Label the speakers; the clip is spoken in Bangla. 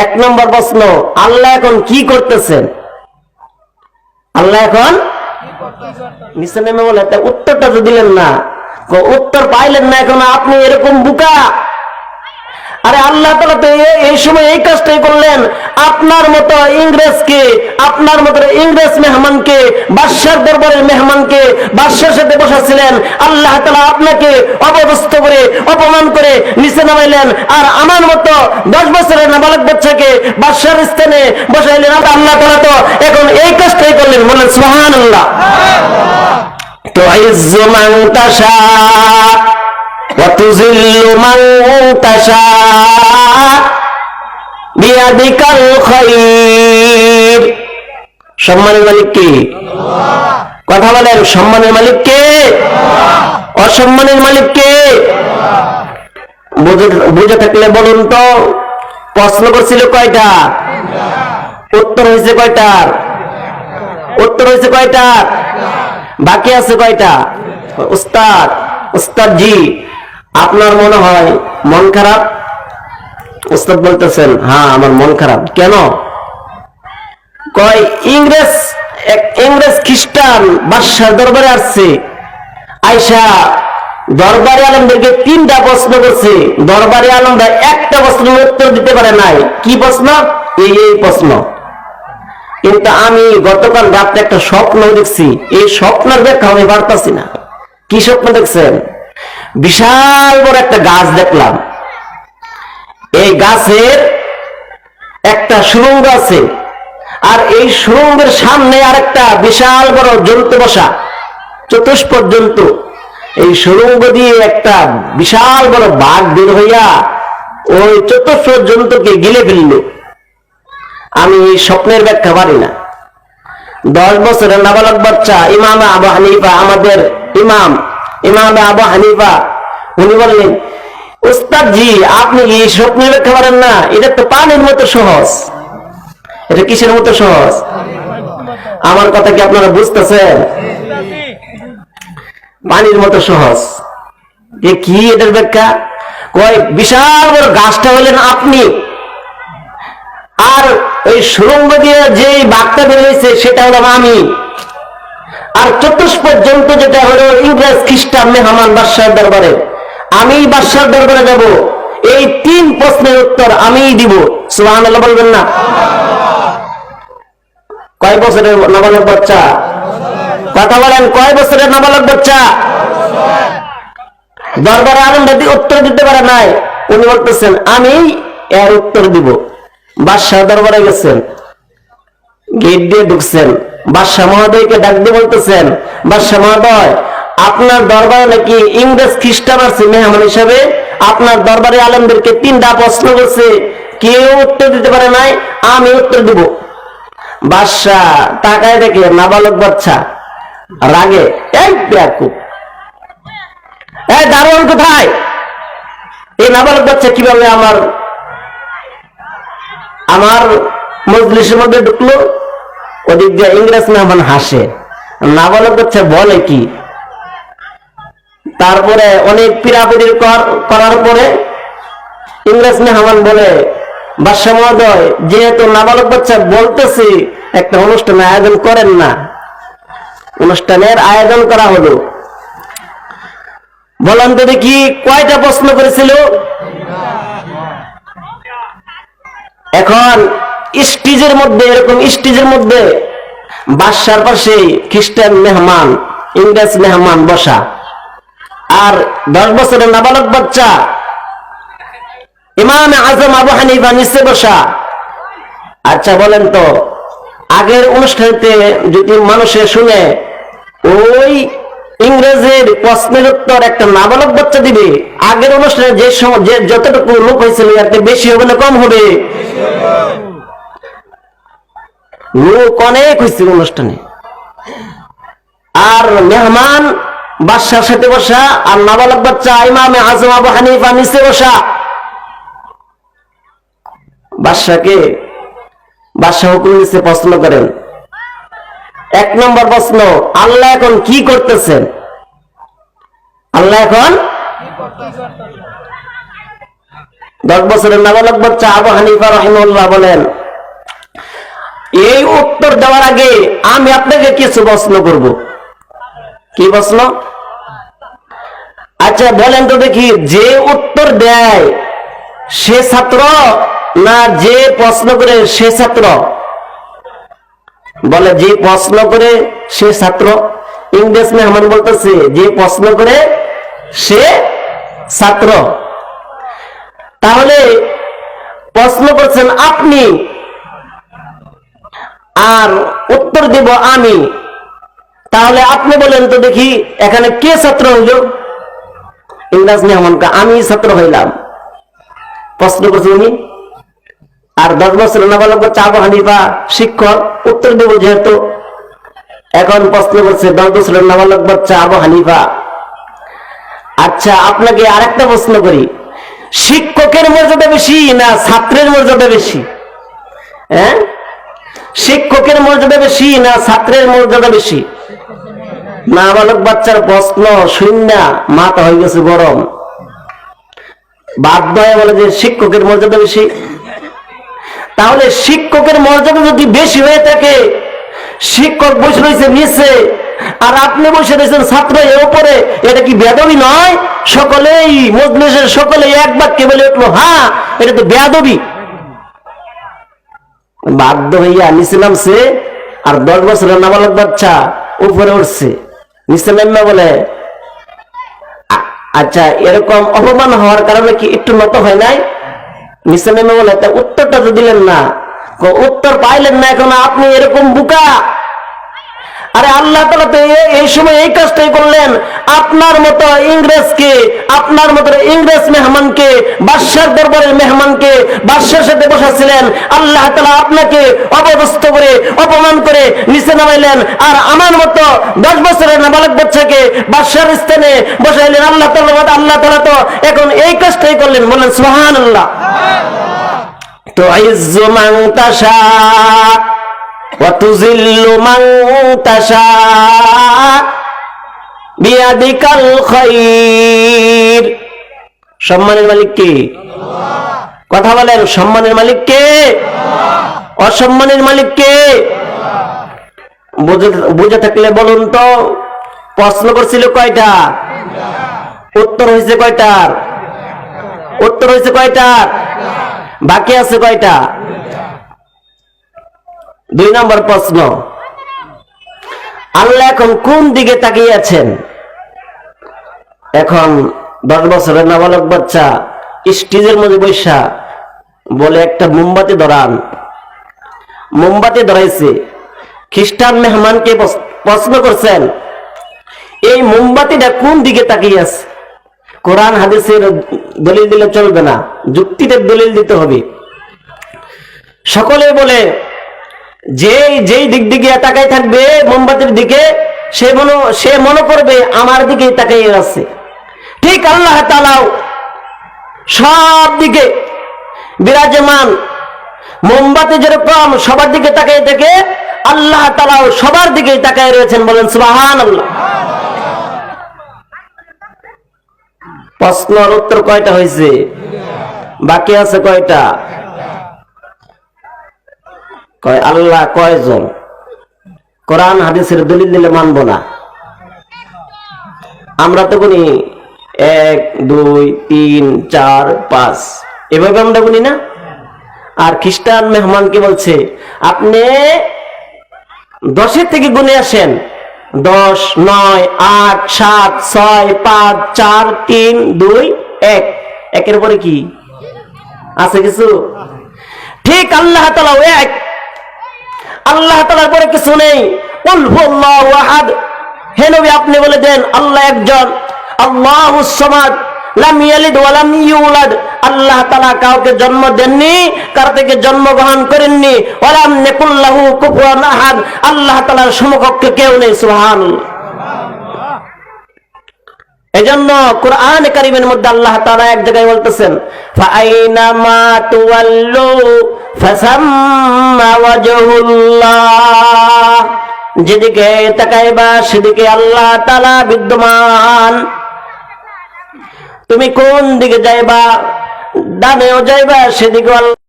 Speaker 1: এক নম্বর প্রশ্ন, আল্লাহ এখন কি করতেছেন? আল্লাহ এখন নিচে নেমে বলে, উত্তরটা তো দিলেন না, উত্তর পাইলেন না এখন আপনি এরকম বোকা। আরে আল্লাহ তাআলা তো এই সময় এই কাজটাই করলেন, আপনার মতো ইংরেজকে, আপনার মতো ইংরেজ মেহমানকে, বাদশার দরবারের মেহমানকে বাদশার সাথে বসাছিলেন, আল্লাহ তাআলা আপনাকে অপদস্থ করে অপমান করে নিচে নামাইলেন, আর আমার মতো 10 বছরের নাবালক বাচ্চাকে বাদশার স্থানে বসাইলেন। আল্লাহ তাআলা তো এখন এই কাজটাই করলেন, বলেন সুবহানাল্লাহ। তো ইজ্জু মান তাশা وتذل من تشاء بيدك الخير। সম্মানের মালিক কে? কথা বলেন, সম্মানের মালিক কে? অসম্মানের মালিক কে? বুঝে থাকলে বলুন তো, প্রশ্ন করছিল কয়টা? উত্তর হয়েছে কয়টার? উত্তর হয়েছে কয়টার? বাকি আছে কয়টা? উস্তাদ, উস্তাদ জি আপনার মনে হয় মন খারাপ? উস্তাদ বলতেছেন, হ্যাঁ আমার মন খারাপ। কেন? কয় ইংরেজ খ্রিস্টান বাদশার দরবারে আসছে, আয়সা দরবারে আলমদেরকে 3টা প্রশ্ন করছে, দরবারে আলমরা একটা প্রশ্নের উত্তর দিতে পারে নাই। কি প্রশ্ন? এই প্রশ্ন। কিন্তু আমি গতকাল রাতে একটা স্বপ্ন দেখছি, এই স্বপ্নের ব্যাখ্যা আমি পারতাছি না। কি স্বপ্ন দেখছেন? বিশাল বড় একটা গাছ দেখলাম, এই গাছের একটা সুড়ঙ্গ আছে, আর এই সুড়ঙ্গের সামনে আরেকটা বিশাল বড় জন্তু বসা, চতুষ্পদ জন্তু। এই সুড়ঙ্গ দিয়ে একটা বিশাল বড় বাঘ বের হইয়া ওই চতুষ্পদ জন্তুকে গিলে ফেলল। আমি এই স্বপ্নের ব্যাখ্যা পারি না। 10 বছরের নাবালক বাচ্চা ইমাম আবু হানিফা, আমাদের ইমাম আবু হানিফা, উনি বললেন, উস্তাদ জি আপনি এই স্বপ্নের ব্যাখ্যা পারেন না? এটা তো পানির মতো সহজ। এটা কিসের মতো সহজ? আমার কথা কি আপনারা বুঝতেছেন? পানির মতো সহজ। কি এটার ব্যাখ্যা? কয় বিশাল বড় গাছটা হলেন আপনি, আর ওই সুড়ঙ্গ দিয়ে যে বাঘটা বের হয়েছে সেটা হলাম আমি, আর চতুষ্পদ জন্তু যেটা হলো ইংরেজ খ্রিস্টান মেহমান বাদশার দরবারে, আমি বাদশার দরবারে যাব, এই 3 প্রশ্নের উত্তর আমিই দিব। সুবহানাল্লাহ বলবেন না? কয় বছরের নাবালক বাচ্চা? কথা বলেন, কয় বছরের নাবালক বাচ্চা? দরবারে আলমরা উত্তর দিতে পারে নাই, উনি বলতেছেন আমি এর উত্তর দিব। বাদশার দরবারে গেছেন, গেট দিয়ে ঢুকছেন, বাদশাহ মহোদয়কে ডাক দিয়ে বলতেছেন, বাদশাহ মহোদয় আপনার দরবারে নাকি ইংরেজ খ্রিস্টান আছে মেহমান হিসাবে, আপনার দরবারে আলমদেরকে 3টা প্রশ্ন করছে, কেউ উত্তর দিতে পারে নাই, আমি উত্তর দিব। বাদশাহ তাকায় দেখে নাবালক বাচ্চা, রাগে, এই বেয়াকুব, এই দারোয়ান কোথায়? এই নাবালক বাচ্চা কিভাবে আমার মজলিসের মধ্যে ঢুকলো? ওদিক দিয়ে ইংরেজ মেহমান হাসে, নাবালক বাচ্চা বলে কি? তারপরে অনেক পিরাপিরি করার পরে ইংরেজ মেহমান বলে, বাদশাহ মহোদয় যেহেতু নাবালক বাচ্চা বলতেছি, একটা অনুষ্ঠানের আয়োজন করেন না। অনুষ্ঠানের আয়োজন করা হলো। বলেন তো দেখি কয়টা প্রশ্ন করেছিল? এখন স্টেজের মধ্যে, এরকম স্টেজের মধ্যে বাদশার পাশে খ্রিস্টান মেহমান, ইংরেজ মেহমান বসা, আর 10 বছরের নাবালক বাচ্চা ইমাম আজম আবু হানিফা নিচে বসা। আচ্ছা বলেন তো, আগের অনুষ্ঠানেতে যদি মানুষে শুনে ওই ইংরেজের প্রশ্নের উত্তর একটা নাবালক বাচ্চা দিবে, আগের অনুষ্ঠানে যে যতটুকু লোক হয়েছিল এর বেশি হবে না কম হবে? লোক অনেক হয়েছিল অনুষ্ঠানে, আর মেহমান বাদশার সাথে বসা, আর নাবালক বাচ্চা ইমাম আজম আবু হানিফা নিচে বসা। বাদশাহ হুকুম দিচ্ছে, প্রশ্ন করেন। 1 নম্বর প্রশ্ন, আল্লাহ এখন কি করতেছেন? আল্লাহ এখন 10 বছরের নাবালক বাচ্চা আবু হানিফা রাহিমাহুল্লাহ বলেন, এই উত্তর দেওয়ার আগে আমি আপনাকে কিছু প্রশ্ন করব। কি প্রশ্ন? আচ্ছা বলেন তো দেখি, যে উত্তর দেয় সে ছাত্র না যে প্রশ্ন করে সে ছাত্র? বলে যে প্রশ্ন করে সে ছাত্র। ইংরেজ মেহমান বলতেছে যে প্রশ্ন করে সে ছাত্র। তাহলে প্রশ্ন করছেন আপনি আর উত্তর দেব আমি, তাহলে আপনি বলেন তো দেখি এখানে কে ছাত্র হইল? ইংরেজ মেহমানকে আমি ছাত্র হইলাম, প্রশ্ন করছি উনি। আর 10 বছর নাবালক বাচ্চা আবু হানিফা শিক্ষক, উত্তর দেব যেহেতু। এখন প্রশ্ন করছে 10 বছরের নাবালক বাচ্চা আবু হানিফা। আচ্ছা আপনাকে আরেকটা প্রশ্ন করি, শিক্ষকের মর্যাদা বেশি না ছাত্রের মর্যাদা বেশি? হ্যাঁ, শিক্ষকের মর্যাদা বেশি না ছাত্রের মর্যাদা বেশি? নাবালক বাচ্চার প্রশ্ন শুনে মাথা হয়ে গেছে গরম, বাধ্য হয়ে বলে যে শিক্ষকের মর্যাদা বেশি। তাহলে শিক্ষকের মর্যাদা যদি বেশি হয়ে থাকে, শিক্ষক বসে রয়েছে নিচে আর আপনি বসে রয়েছেন ছাত্র এর উপরে, এটা কি বেয়াদবি নয়? সকলেই মজলিসের সকলেই এক বাক্যে বলে উঠলো, হ্যাঁ এটা তো বেয়াদবি। বাধ্য হইয়া নিচে নামছে, আর 10 বছরের নাবালক বাচ্চা উপরে উঠছে। নিচে নামা বলে, আচ্ছা এরকম অপমান হওয়ার কারণে কি একটু নত হয় নাই? নিচে নেমে বলে, তা উত্তরটা তো দিলেন না। উত্তর পাইলেন না এখন আপনি এরকম বুকা? আরে আল্লাহ তাআলা তো এই সময় এই কাজটাই করলেন। আপনার মতো ইংরেজকে, আপনার মতো ইংরেজ মেহমানকে, বাদশার দরবারের মেহমানকে বাদশার সাথে বসাছিলেন, আল্লাহ তাআলা আপনাকে অপদস্থ করে অপমান করে নিচে নামাইলেন। আর আমার মতো 10 বছরের নাবালক বাচ্চাকে বাদশার স্থানে বসাইলেন আল্লাহ তাআলা তো এখন এই কাজটাই করলেন। বলেন সুবহানাল্লাহ। তো ইজ্জু মান তাশা ওয়া তুযিল্লু মান তাশা বিয়াদিকাল খায়র। সম্মানের মালিক কে? কথা বলেন, সম্মানের মালিক কে? অসম্মানের মালিক কে? বুঝে থাকলে বলুন তো, প্রশ্ন করছিল কয়টা? উত্তর হয়েছে কয়টার? উত্তর হয়েছে কয়টার? বাকি আছে কয়টা? 2 নম্বর প্রশ্ন, আল্লাহ এখন কোন দিকে তাকিয়ে আছেন? এখন 10 বছরের নাবালক বাচ্চা স্টেজের মধ্যে বৈশা বলে একটা মোমবাতি ধরান। মোমবাতি ধরাইছে। খ্রিস্টান মেহমানকে প্রশ্ন করছেন এই মোমবাতিটা কোন দিকে তাকিয়ে আছে? কোরআন হাদিসের দলিল দিলে চলবে না, যুক্তিতে দলিল দিতে হবে। সকলে বলে যেই দিক দিকে তাকাই থাকবে মোমবাতির দিকে, সে মনে করবে আমার দিকেই তাকাইয়ে আছে। ঠিক আল্লাহ তাআলাও সব দিকে বিরাজমান। মোমবাতি যেরকম সবার দিকে তাকাই থাকে, আল্লাহ তাআলাও সবার দিকেই তাকাই রয়েছেন। বলেন সুবহানাল্লাহ। প্রশ্নের উত্তর কয়টা হয়েছে? বাকি আছে কয়টা? কয় আল্লাহ কয়জন? কোরআন হাদিসের দলিল দিলে মানব না। আমরা তো গুনি 1 2 3 4 5 এভাবে আমরা গুনি না। আর খ্রিস্টান মেহমানকে বলছে আপনি 10 থেকে গুনে আসেন, 10 9 8 7 6 5 4 3 2 1। একের পরে কি আছে কিছু? ঠিক আল্লাহ তাআলা এক, আল্লাহ তাআলার পরে কিছু নেই। কুল হুয়াল্লাহু আহাদ। হে নবী আপনি বলে দেন আল্লাহ একজন, আল্লাহুস সামাদ, লাম ইয়ালিদ ওয়া লাম ইউলাদ। আল্লাহ তাআলা কাউকে জন্ম দেননি, কার থেকে জন্মগ্রহণ করেননি। ওয়া লাম ইয়াকুল লাহু কুফুয়ান আহাদ। আল্লাহ তাআলার সমকক্ষ কেউ নেই। সুবহানাল্লাহ। এজন্য কোরআন কারীমের মধ্যে আল্লাহ তাআলা এক জায়গায় বলতেছেন ফাআইনামা তুওয়াল্লু ফাসাম্মা ওয়াজহুল্লাহ। যেদিকে তাকাইবা সেদিকে আল্লাহ তাআলা বিদ্যমান। তুমি কোন দিকে যাইবা ডানেও যাইবা সেদিকে